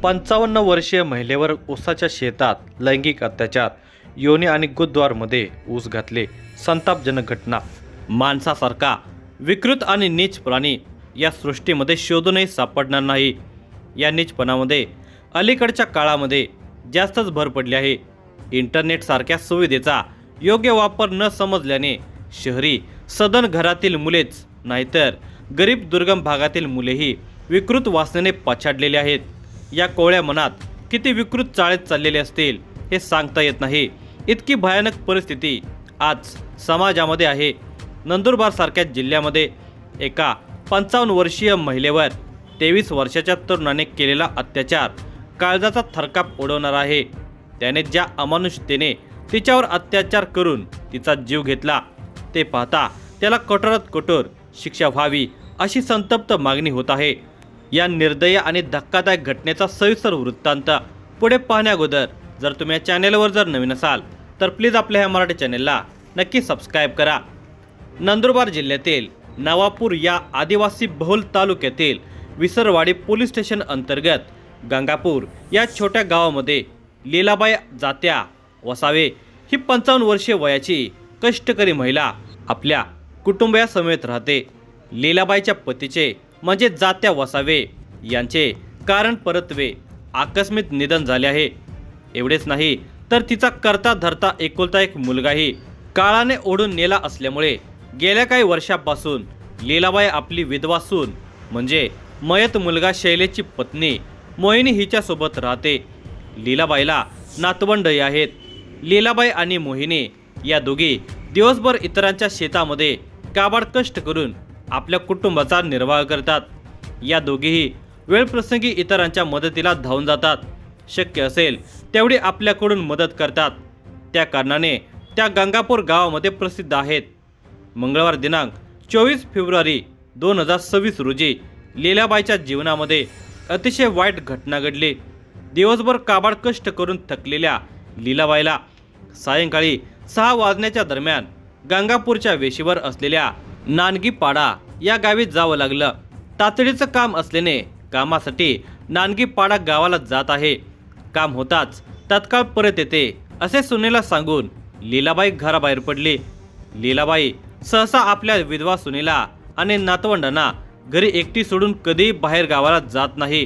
55 वर्षीय महिलेवर ऊसाच्या शेतात लैंगिक अत्याचार, योनी आणि गुरुद्वारमध्ये ऊस घातले. संतापजनक घटना. माणसासारखा विकृत आणि नीच प्राणी या सृष्टीमध्ये शोधूनही सापडणार नाही. या नीचपणामध्ये अलीकडच्या काळामध्ये जास्तच भर पडली आहे. इंटरनेटसारख्या सुविधेचा योग्य वापर न समजल्याने शहरी सदन घरातील मुलेच नाहीतर गरीब दुर्गम भागातील मुलेही विकृत वासनेने पछाडलेले आहेत. या कोवळ्या मनात किती विकृत चाळेत चाललेले असतील हे सांगता येत नाही. इतकी भयानक परिस्थिती आज समाजामध्ये आहे. नंदुरबारसारख्या जिल्ह्यामध्ये एका 55 वर्षीय महिलेवर 23 वर्षाच्या तरुणाने केलेला अत्याचार काळजाचा थरकाप उडवणारा आहे. त्याने ज्या अमानुषतेने तिच्यावर अत्याचार करून तिचा जीव घेतला ते पाहता त्याला कठोरात कठोर शिक्षा व्हावी अशी संतप्त मागणी होत आहे. या निर्दय आणि धक्कादायक घटनेचा सविस्तर वृत्तांत पुढे पाहण्याअगोदर जर तुम्ही या चॅनेलवर जर नवीन असाल तर प्लीज आपल्या ह्या मराठी चॅनेलला नक्की सबस्क्राईब करा. नंदुरबार जिल्ह्यातील नवापूर या आदिवासी बहुल तालुक्यातील विसरवाडी पोलीस स्टेशन अंतर्गत गंगापूर या छोट्या गावामध्ये लीलाबाई जात्या वसावे ही 55 वर्षीय वयाची कष्टकरी महिला आपल्या कुटुंबियासमेत राहते. लीलाबाईच्या पतीचे म्हणजे जात्या वसावे यांचे कारण परत्वे आकस्मिक निधन झाले आहे. एवढेच नाही तर तिचा करता धरता एकुलता एक मुलगाही काळाने ओढून नेला असल्यामुळे गेल्या काही वर्षापासून लीलाबाई आपली विधवा सून म्हणजे मयत मुलगा शैलेची पत्नी मोहिनी हिच्यासोबत राहते. लीलाबाईला नातवंडही आहेत. लीलाबाई आणि मोहिनी या दोघी दिवसभर इतरांच्या शेतामध्ये काबाड कष्ट करून आपल्या कुटुंबाचा निर्वाह करतात. या दोघीही वेळप्रसंगी इतरांच्या मदतीला धावून जातात. शक्य असेल तेवढी आपल्याकडून मदत करतात. त्या कारणाने त्या गंगापूर गावामध्ये प्रसिद्ध आहेत. मंगळवार दिनांक 24 फेब्रुवारी 2026 रोजी लीलाबाईच्या जीवनामध्ये अतिशय वाईट घटना घडली. दिवसभर काबाड कष्ट करून थकलेल्या लीलाबाईला सायंकाळी 6 वाजण्याच्या दरम्यान गंगापूरच्या वेशीवर असलेल्या नानगीपाडा या गावी जावं लागलं. तातडीचं काम असल्याने कामासाठी नानगीपाडा गावाला जात आहे. काम होताच तत्काळ परत येते असे सुनेला सांगून लीलाबाई घराबाहेर पडली. लीलाबाई सहसा आपल्या विधवा सुनेला आणि नातवंडांना घरी एकटी सोडून कधीही बाहेर गावाला जात नाही.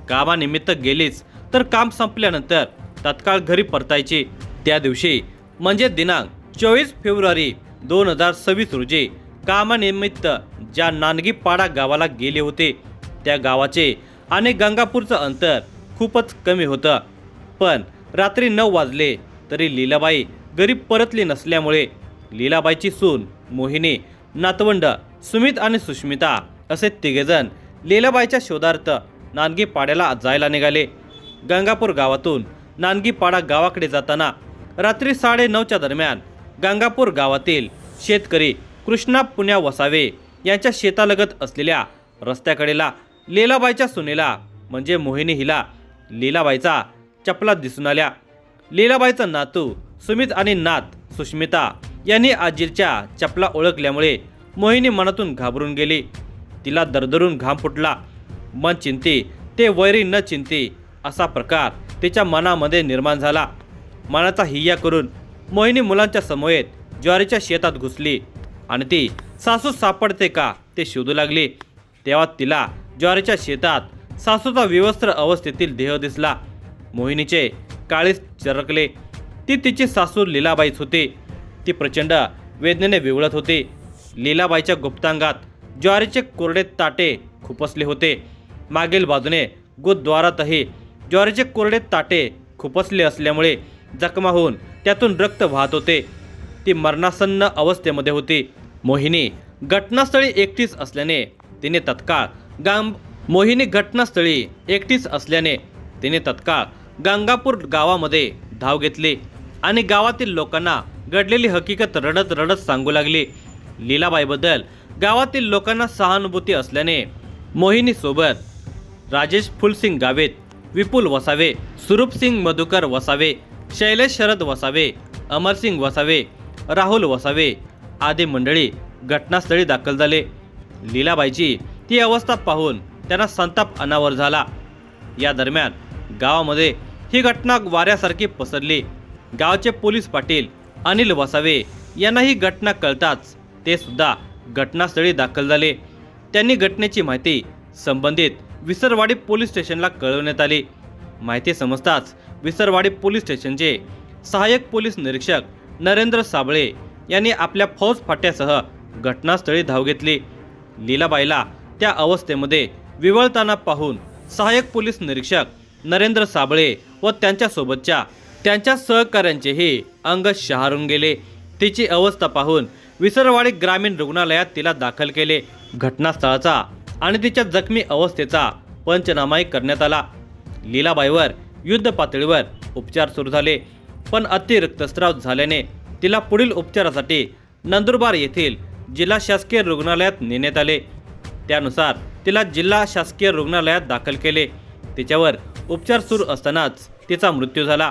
कामानिमित्त गेलीच तर काम संपल्यानंतर तत्काळ घरी परतायची. त्या दिवशी म्हणजे दिनांक 24 फेब्रुवारी 2026 रोजी कामानिमित्त ज्या नानगीपाडा गावाला गेले होते त्या गावाचे आणि गंगापूरचं अंतर खूपच कमी होतं. पण रात्री 9 वाजले तरी लीलाबाई घरी परतली नसल्यामुळे लीलाबाईची सून मोहिनी, नातवंड सुमित आणि सुष्मिता असे तिघेजण लीलाबाईच्या शोधार्थ नानगीपाड्याला जायला निघाले. गंगापूर गावातून नानगीपाडा गावाकडे जाताना रात्री 9:30च्या दरम्यान गंगापूर गावातील शेतकरी कृष्णा पुण्या वसावे यांच्या शेतालगत असलेल्या रस्त्याकडेला लीलाबाईच्या सुनेला म्हणजे मोहिनी हिला लीलाबाईचा चपला दिसून आल्या. लीलाबाईचा नातू सुमित आणि नात सुष्मिता यांनी आजीच्या चपला ओळखल्यामुळे मोहिनी मनातून घाबरून गेली. तिला दरदरून घाम फुटला. मन चिंती ते वैरी न चिंती असा प्रकार तिच्या मनामध्ये निर्माण झाला. मनाचा हिय्या करून मोहिनी मुलांच्या समवेत ज्वारीच्या शेतात घुसली आणि ती सासू सापडते का ते शोधू लागली. तेव्हा तिला ज्वारीच्या शेतात सासूचा विवस्त्र अवस्थेतील देह दिसला. मोहिनीचे काळीज चरकले. ती तिची सासू लीलाबाईच होती. ती प्रचंड वेदनेने विवळत होती. लीलाबाईच्या गुप्तांगात ज्वारीचे कोरडे ताटे खुपसले होते. मागील बाजूने गुरुद्वारातही ज्वारीचे कोरडे ताटे खुपसले असल्यामुळे जखमा होऊन त्यातून रक्त वाहत होते. ती मरणासन्न अवस्थेमध्ये होती. मोहिनी घटनास्थळी एकटीच असल्याने तिने तत्काळ गंगापूर गावामध्ये धाव घेतली आणि गावातील लोकांना घडलेली हकीकत रडत रडत सांगू लागली. लीलाबाईबद्दल गावातील लोकांना सहानुभूती असल्याने मोहिनीसोबत राजेश फुलसिंग गावित, विपुल वसावे, सुरूपसिंग मधुकर वसावे, शैलेश शरद वसावे, अमरसिंग वसावे, राहुल वसावे आदी मंडळी घटनास्थळी दाखल झाले. लीलाबाईची ती अवस्था पाहून त्यांना संताप अनावर झाला. या दरम्यान गावामध्ये ही घटना वाऱ्यासारखी पसरली। गावचे पोलीस पाटील अनिल वसावे यांना ही घटना कळताच ते सुद्धा घटनास्थळी दाखल झाले। त्यांनी घटनेची माहिती संबंधित विसरवाडी पोलीस स्टेशनला कळवण्यात आली। माहिती समजताच विसरवाडी पोलीस स्टेशनचे सहाय्यक पोलीस निरीक्षक नरेंद्र साबळे यांनी आपल्या फौज फाट्यासह घटनास्थळी धाव घेतली। लीलाबाईला त्या अवस्थेमध्ये विवळताना पाहून सहाय्यक पोलीस निरीक्षक नरेंद्र साबळे व त्यांच्या सहकाऱ्यांचेही अंग शहारून गेले। तिची अवस्था पाहून विसरवाडी ग्रामीण रुग्णालयात तिला दाखल केले। घटनास्थळाचा आणि तिच्या जखमी अवस्थेचा पंचनामाही करण्यात आला। लीलाबाईवर युद्ध पातळीवर उपचार सुरू झाले, पण अति रक्तस्राव झाल्याने तिला पुढील उपचारासाठी नंदुरबार येथील जिल्हा शासकीय रुग्णालयात नेण्यात आले। त्यानुसार तिला जिल्हा शासकीय रुग्णालयात दाखल केले। तिच्यावर उपचार सुरू असतानाच तिचा मृत्यू झाला।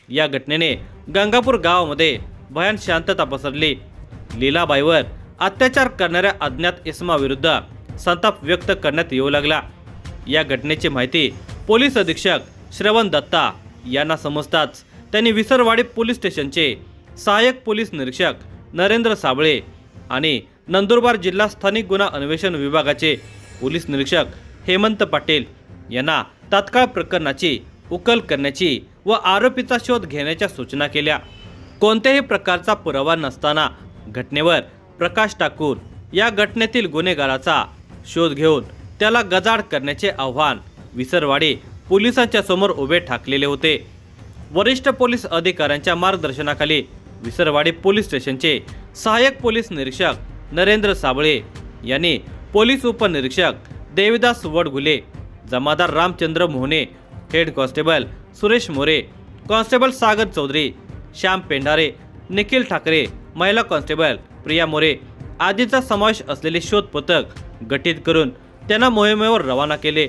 या घटनेने गंगापूर गावामध्ये भयान शांतता पसरली। लीलाबाईवर अत्याचार करणाऱ्या अज्ञात इसमाविरुद्ध संताप व्यक्त करण्यात येऊ लागला। या घटनेची माहिती पोलीस अधीक्षक श्रवण दत्ता यांना समजताच त्यांनी विसरवाडी पोलीस स्टेशनचे सहाय्यक पोलीस निरीक्षक नरेंद्र साबळे आणि नंदुरबार जिल्हा स्थानिक गुन्हा अन्वेषण विभागाचे पोलीस निरीक्षक हेमंत पाटील यांना तात्काळ प्रकरणाची उकल करण्याची व आरोपीचा शोध घेण्याच्या सूचना केल्या। कोणत्याही प्रकारचा पुरावा नसताना घटनेवर प्रकाश टाकून या घटनेतील गुन्हेगाराचा शोध घेऊन त्याला गजाआड करण्याचे आव्हान विसरवाडी पोलिसांच्या समोर उभे ठाकलेले होते। वरिष्ठ पोलीस अधिकाऱ्यांच्या मार्गदर्शनाखाली विसरवाडी पोलीस स्टेशनचे सहाय्यक पोलीस निरीक्षक नरेंद्र साबळे यांनी पोलीस उपनिरीक्षक देविदास वडघुले, जमादार Ramchandra Mohne, head constable Suresh More, constable Sagar Chaudhari, Shyam Pendhare, Nikhil Thackeray, महिला कॉन्स्टेबल प्रिया मोरे आदींचा समावेश असलेले शोध पथक गठीत करून त्यांना मोहिमेवर रवाना केले।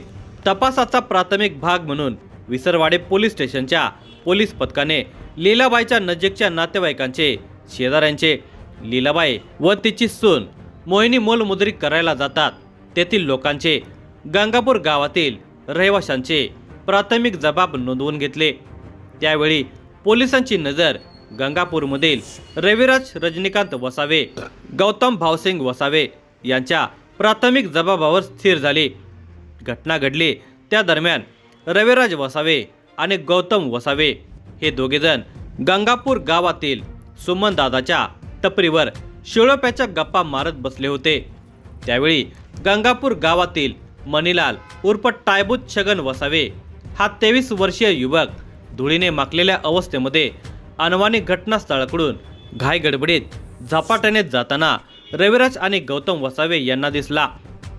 तपासाचा प्राथमिक भाग म्हणून विसरवाडी पोलीस स्टेशनच्या पोलीस पथकाने लीलाबाईच्या नजीकच्या नातेवाईकांचे, शेजाऱ्यांचे, लीलाबाई व तिची सून मोहिनी मोलमुद्री करायला जातात तेथील लोकांचे, गंगापूर गावातील रहिवाशांचे प्राथमिक जबाब नोंदवून घेतले। त्यावेळी पोलिसांची नजर गंगापूरमधील रविराज रजनीकांत वसावे, गौतम भावसिंग वसावे यांच्या प्राथमिक जबाबावर स्थिर झाली। घटना घडली त्या दरम्यान रविराज वसावे आणि गौतम वसावे हे दोघेजण गंगापूर गावातील सुमन दादाच्या टपरीवर शिळोप्याच्या गप्पा मारत बसले होते। त्यावेळी गंगापूर गावातील मणिलाल उर्फ टायबूत छगन वसावे हा 23 वर्षीय युवक धुळीने माखलेल्या अवस्थेमध्ये अनवाणी घटनास्थळाकडून घाईगडबडीत झपाट्याने जाताना रविराज आणि गौतम वसावे यांना दिसला।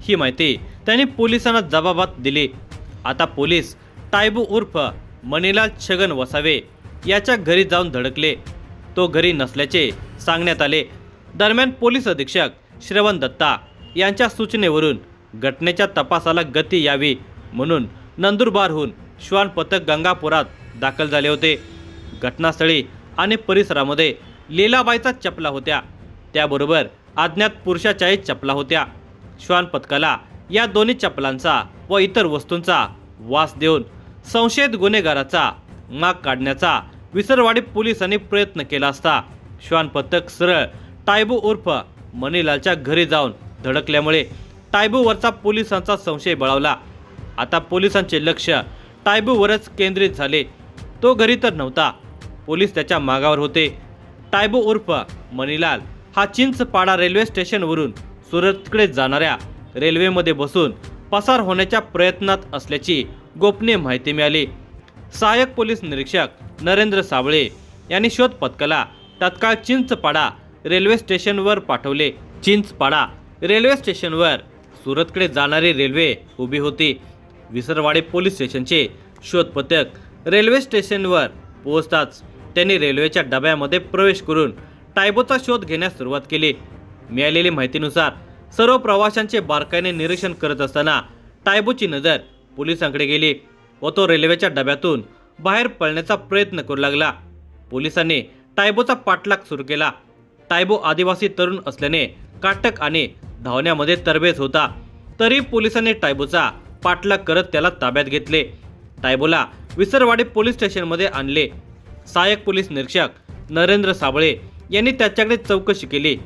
ही माहिती त्यांनी पोलिसांना जबाबात दिली। आता पोलीस टायबू उर्फ मणिलाल छगन वसावे याच्या घरी जाऊन धडकले। तो घरी नसल्याचे सांगण्यात आले। दरम्यान पोलीस अधीक्षक श्रवण दत्ता यांच्या सूचनेवरून घटनेच्या तपासाला गती यावी म्हणून नंदुरबारहून श्वान पथक गंगापुरात दाखल झाले होते। घटनास्थळी आणि परिसरामध्ये लीलाबाईचा चपला होत्या, त्याबरोबर अज्ञात पुरुषाच्याही चपला होत्या। श्वान पथकाला या दोन्ही चपलांचा व इतर वस्तूंचा वास देऊन संशयित गुन्हेगाराचा माग काढण्याचा विसरवाडी पोलिसांनी प्रयत्न केला असता श्वान पथक सरळ टायबू उर्फ मणिलालच्या घरी जाऊन धडकल्यामुळे टायबूवरचा पोलिसांचा संशय बळावला। आता पोलिसांचे लक्ष टायबूवरच केंद्रित झाले। तो घरी तर नव्हता, पोलीस त्याच्या मागावर होते। टायबू उर्फ मणिलाल हा चिंचपाडा रेल्वे स्टेशनवरून सुरतकडे जाणाऱ्या रेल्वेमध्ये बसून पसार होण्याच्या प्रयत्नात असल्याची गोपनीय माहिती मिळाली। सहाय्यक पोलीस निरीक्षक नरेंद्र साबळे यांनी शोध पथकाला तत्काळ चिंचपाडा रेल्वे स्टेशनवर पाठवले। चिंचपाडा रेल्वे स्टेशनवर सुरतकडे जाणारी रेल्वे उभी होती। विसरवाडी पोलीस स्टेशनचे शोध पथक रेल्वे स्टेशनवर पोहोचताच त्यांनी रेल्वेच्या डब्यामध्ये प्रवेश करून टायबूचा शोध घेण्यास सुरुवात केली। मिळालेली माहितीनुसार सर्व प्रवाशांचे बारकाईने निरीक्षण करत असताना टायबूची नजर पोलिसांकडे गेली व तो रेल्वेच्या डब्यातून बाहेर पळण्याचा प्रयत्न करू लागला। पोलिसांनी टायबूचा पाठलाग सुरू केला। टायबू आदिवासी तरुण असल्याने काटक आणि धावण्यामध्ये तरबेज होता, तरी पोलिसांनी टायबूचा पाठलाग करत त्याला ताब्यात घेतले। टायबूला विसरवाडी पोलीस स्टेशनमध्ये आणले। सहाय्यक पोलीस निरीक्षक नरेंद्र साबळे यांनी त्याच्याकडे चौकशी केली,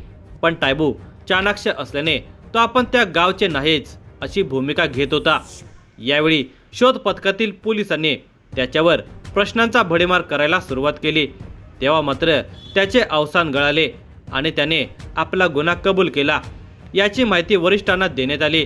पण टायबू चाणाक्ष असल्याने तो आपण त्या गावचे नाहीच अशी भूमिका घेत होता। यावेळी शोध पथकातील पोलिसांनी त्याच्यावर प्रश्नांचा भडीमार करायला सुरुवात केली, तेव्हा मात्र त्याचे अवसान गळाले आणि त्याने आपला गुन्हा कबूल केला। याची माहिती वरिष्ठांना देण्यात आली।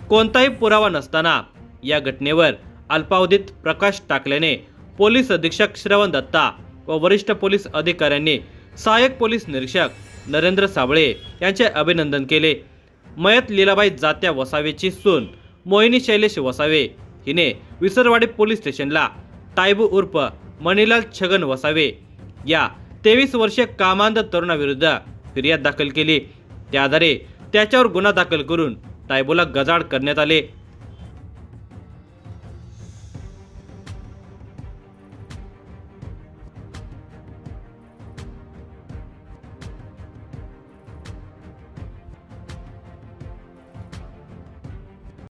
कोणताही पुरावा नसताना या घटनेवर अल्पावधीत प्रकाश टाकल्याने पोलीस अधीक्षक श्रवण दत्ता व वरिष्ठ पोलीस अधिकाऱ्यांनी सहाय्यक पोलीस निरीक्षक नरेंद्र साबळे यांचे अभिनंदन केले। मयत लीलाबाई जात्या वसावेची सून मोहिनी शैलेश वसावे हिने विसरवाडी पोलीस स्टेशनला टायबू उर्फ मणिलाल छगन वसावे या 23 वर्षीय कामांध तरुणाविरुद्ध फिर्याद दाखल केली। त्या आधारे त्याच्यावर गुन्हा दाखल करून टायबूला गजाआड करण्यात आले।